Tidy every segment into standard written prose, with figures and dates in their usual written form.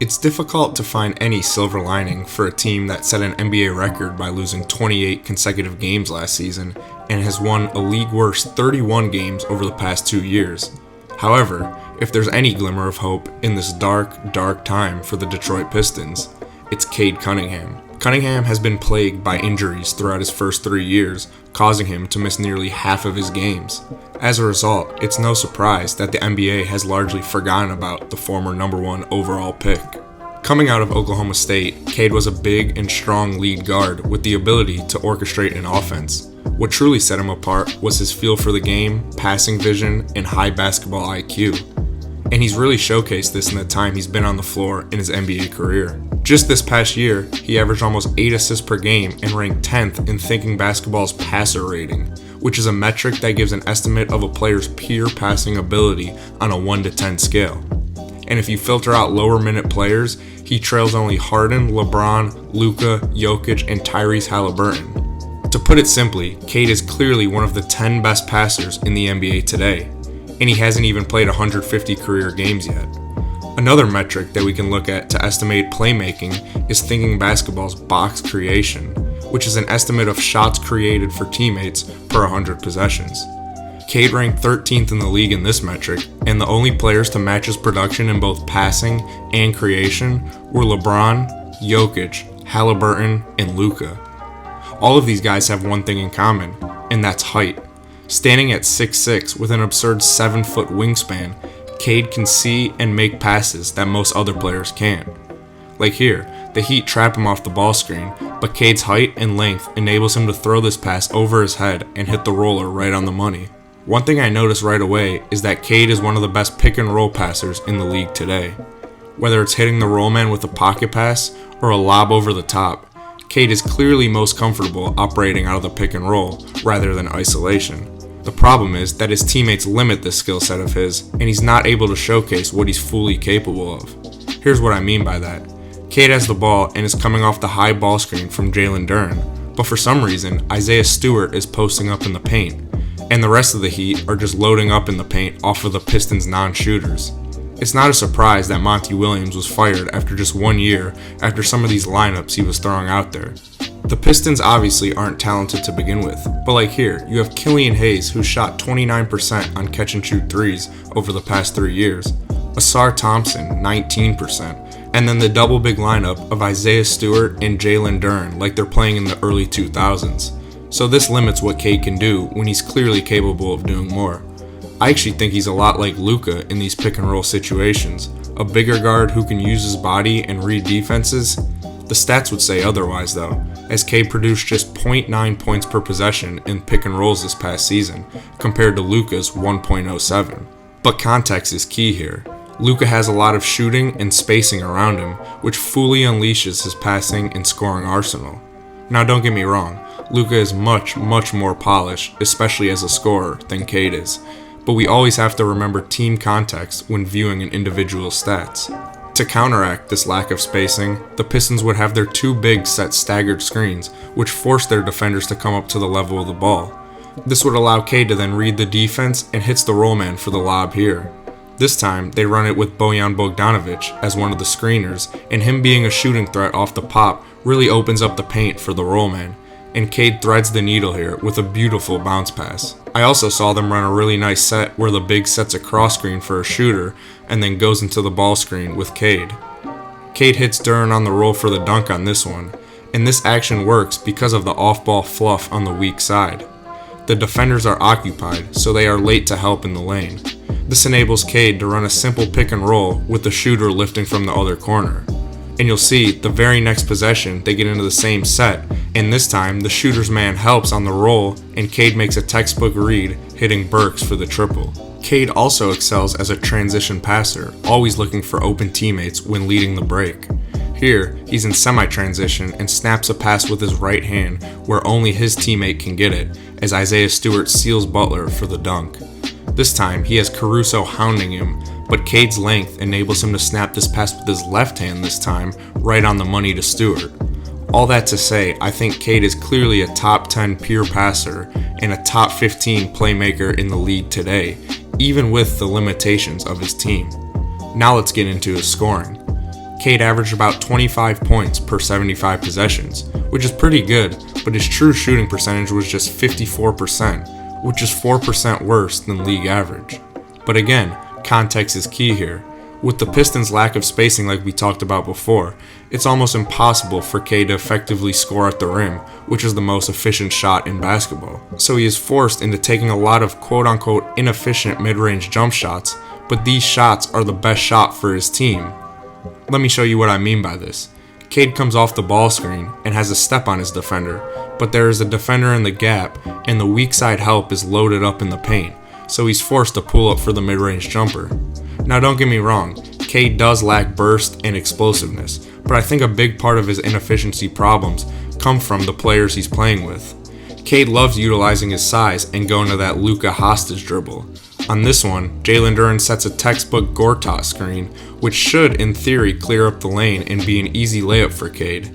It's difficult to find any silver lining for a team that set an NBA record by losing 28 consecutive games last season and has won a league-worst 31 games over the past 2 years. However, if there's any glimmer of hope in this dark, dark time for the Detroit Pistons, it's Cade Cunningham. Cunningham has been plagued by injuries throughout his first 3 years, causing him to miss nearly half of his games. As a result, it's no surprise that the NBA has largely forgotten about the former number 1 overall pick. Coming out of Oklahoma State, Cade was a big and strong lead guard with the ability to orchestrate an offense. What truly set him apart was his feel for the game, passing vision, and high basketball IQ. And he's really showcased this in the time he's been on the floor in his NBA career. Just this past year, he averaged almost 8 assists per game and ranked 10th in Thinking Basketball's passer rating, which is a metric that gives an estimate of a player's pure passing ability on a 1 to 10 scale. And if you filter out lower minute players, he trails only Harden, LeBron, Luka, Jokic, and Tyrese Halliburton. To put it simply, Cade is clearly one of the 10 best passers in the NBA today, and he hasn't even played 150 career games yet. Another metric that we can look at to estimate playmaking is Thinking Basketball's box creation, which is an estimate of shots created for teammates per 100 possessions. Cade ranked 13th in the league in this metric, and the only players to match his production in both passing and creation were LeBron, Jokic, Halliburton, and Luka. All of these guys have one thing in common, and that's height. Standing at 6'6" with an absurd 7-foot wingspan, Cade can see and make passes that most other players can't. Like here, the Heat trap him off the ball screen, but Cade's height and length enables him to throw this pass over his head and hit the roller right on the money. One thing I noticed right away is that Cade is one of the best pick and roll passers in the league today. Whether it's hitting the roll man with a pocket pass or a lob over the top, Cade is clearly most comfortable operating out of the pick and roll rather than isolation. The problem is that his teammates limit this skill set of his, and he's not able to showcase what he's fully capable of. Here's what I mean by that. Cade has the ball and is coming off the high ball screen from Jalen Duren, but for some reason, Isaiah Stewart is posting up in the paint, and the rest of the Heat are just loading up in the paint off of the Pistons' non-shooters. It's not a surprise that Monty Williams was fired after just 1 year after some of these lineups he was throwing out there. The Pistons obviously aren't talented to begin with, but like here, you have Killian Hayes who shot 29% on catch and shoot threes over the past 3 years, Asar Thompson 19%, and then the double big lineup of Isaiah Stewart and Jalen Duren like they're playing in the early 2000s. So this limits what Cade can do when he's clearly capable of doing more. I actually think he's a lot like Luka in these pick and roll situations, a bigger guard who can use his body and read defenses. The stats would say otherwise though, as Cade produced just 0.9 points per possession in pick and rolls this past season, compared to Luka's 1.07. But context is key here. Luka has a lot of shooting and spacing around him, which fully unleashes his passing and scoring arsenal. Now don't get me wrong, Luka is much more polished, especially as a scorer, than Cade is, but we always have to remember team context when viewing an individual's stats. To counteract this lack of spacing, the Pistons would have their 2 bigs set staggered screens, which force their defenders to come up to the level of the ball. This would allow Cade to then read the defense and hits the roll man for the lob here. This time, they run it with Bojan Bogdanovic as one of the screeners, and him being a shooting threat off the pop really opens up the paint for the roll man, and Cade threads the needle here with a beautiful bounce pass. I also saw them run a really nice set where the big sets a cross screen for a shooter and then goes into the ball screen with Cade. Cade hits Duren on the roll for the dunk on this one, and this action works because of the off-ball fluff on the weak side. The defenders are occupied, so they are late to help in the lane. This enables Cade to run a simple pick and roll with the shooter lifting from the other corner. And you'll see, the very next possession, they get into the same set, and this time, the shooter's man helps on the roll, and Cade makes a textbook read, hitting Burks for the triple. Cade also excels as a transition passer, always looking for open teammates when leading the break. Here, he's in semi-transition and snaps a pass with his right hand where only his teammate can get it, as Isaiah Stewart seals Butler for the dunk. This time, he has Caruso hounding him, but Cade's length enables him to snap this pass with his left hand this time, right on the money to Stewart. All that to say, I think Cade is clearly a top 10 pure passer and a top 15 playmaker in the league today, even with the limitations of his team. Now let's get into his scoring. Cade averaged about 25 points per 75 possessions, which is pretty good, but his true shooting percentage was just 54%, which is 4% worse than league average. But again, context is key here. With the Pistons' lack of spacing like we talked about before, it's almost impossible for Cade to effectively score at the rim, which is the most efficient shot in basketball. So he is forced into taking a lot of quote-unquote inefficient mid-range jump shots, but these shots are the best shot for his team. Let me show you what I mean by this. Cade comes off the ball screen and has a step on his defender, but there is a defender in the gap and the weak side help is loaded up in the paint, so he's forced to pull up for the mid-range jumper. Now don't get me wrong, Cade does lack burst and explosiveness, but I think a big part of his inefficiency problems come from the players he's playing with. Cade loves utilizing his size and going to that Luka hostage dribble. On this one, Jalen Duren sets a textbook Gortat screen, which should, in theory, clear up the lane and be an easy layup for Cade.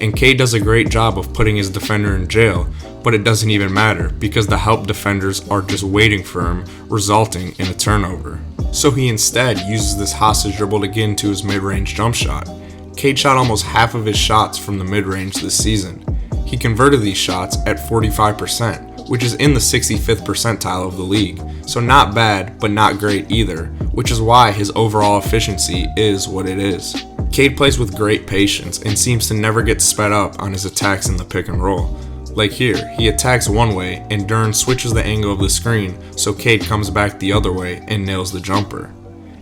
And Cade does a great job of putting his defender in jail, but it doesn't even matter because the help defenders are just waiting for him, resulting in a turnover. So he instead uses this hostage dribble to get into his mid-range jump shot. Cade shot almost half of his shots from the mid-range this season. He converted these shots at 45%, which is in the 65th percentile of the league, so not bad, but not great either, which is why his overall efficiency is what it is. Cade plays with great patience and seems to never get sped up on his attacks in the pick and roll. Like here, he attacks one way and Duren switches the angle of the screen so Cade comes back the other way and nails the jumper.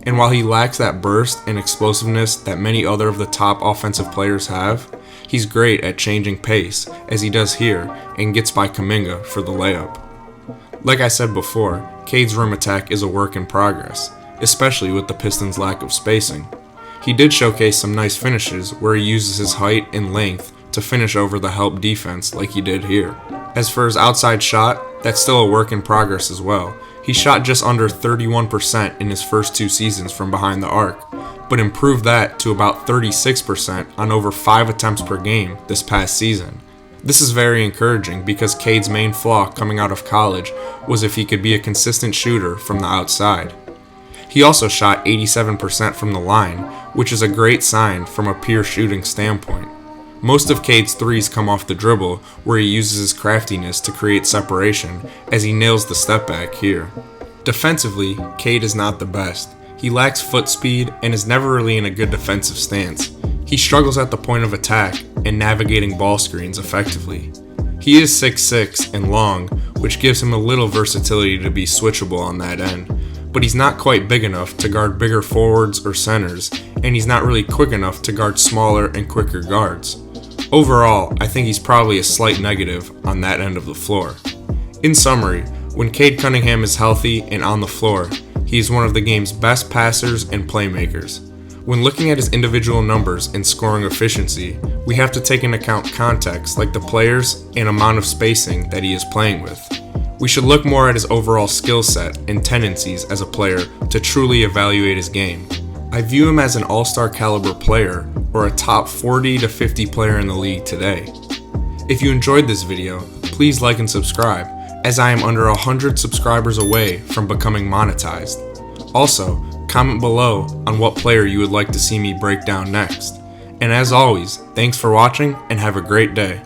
And while he lacks that burst and explosiveness that many other of the top offensive players have, he's great at changing pace, as he does here, and gets by Kuminga for the layup. Like I said before, Cade's rim attack is a work in progress, especially with the Pistons' lack of spacing. He did showcase some nice finishes where he uses his height and length to finish over the help defense like he did here. As for his outside shot, that's still a work in progress as well. He shot just under 31% in his first 2 seasons from behind the arc, but improved that to about 36% on over 5 attempts per game this past season. This is very encouraging because Cade's main flaw coming out of college was if he could be a consistent shooter from the outside. He also shot 87% from the line, which is a great sign from a pure shooting standpoint. Most of Cade's threes come off the dribble, where he uses his craftiness to create separation as he nails the step back here. Defensively, Cade is not the best. He lacks foot speed and is never really in a good defensive stance. He struggles at the point of attack and navigating ball screens effectively. He is 6'6" and long, which gives him a little versatility to be switchable on that end, but he's not quite big enough to guard bigger forwards or centers, and he's not really quick enough to guard smaller and quicker guards. Overall, I think he's probably a slight negative on that end of the floor. In summary, when Cade Cunningham is healthy and on the floor, he is one of the game's best passers and playmakers. When looking at his individual numbers and scoring efficiency, we have to take into account context like the players and amount of spacing that he is playing with. We should look more at his overall skill set and tendencies as a player to truly evaluate his game. I view him as an all-star caliber player or a top 40 to 50 player in the league today. If you enjoyed this video, please like and subscribe, as I am under 100 subscribers away from becoming monetized. Also, comment below on what player you would like to see me break down next. And as always, thanks for watching and have a great day.